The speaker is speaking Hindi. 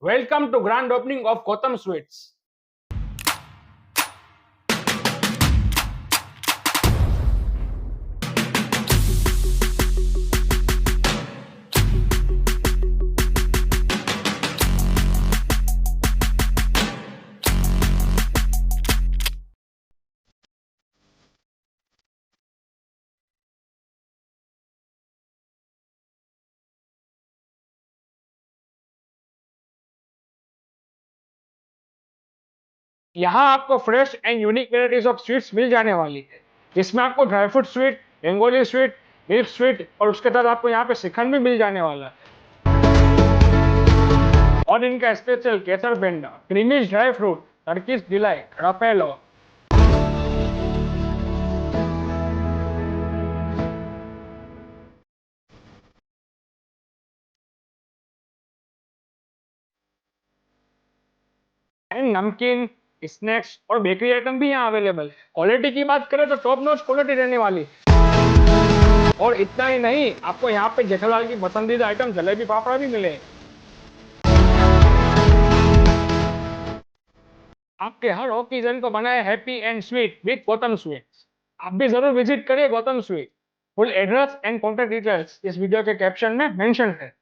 Welcome to grand opening of Gotham Sweets. यहाँ आपको fresh and unique varieties of sweets मिल जाने वाली है, जिसमें आपको dry fruit sweet, rangoli sweet, milk sweet और उसके साथ आपको यहाँ पे श्रीखंड भी मिल जाने वाला है। और इनका special kesar peda, creamy dry fruit, Turkish delight, Raffaello. And namkeen, snacks और बेकरी आइटम भी यहाँ अवेलेबल है। क्वालिटी की बात करें तो टॉप नॉच क्वालिटी रहने वाली है। और इतना ही नहीं, आपको यहाँ पे जेठालाल की पसंदीदा आइटम जलेबी फाफड़ा भी मिले। आपके हर ओकेजन को बनाए happy and sweet with Gautam sweets. आप भी जरूर विजिट करिए Gautam sweet. Full address and contact details इस वीडियो के कैप्शन में मेंशन है।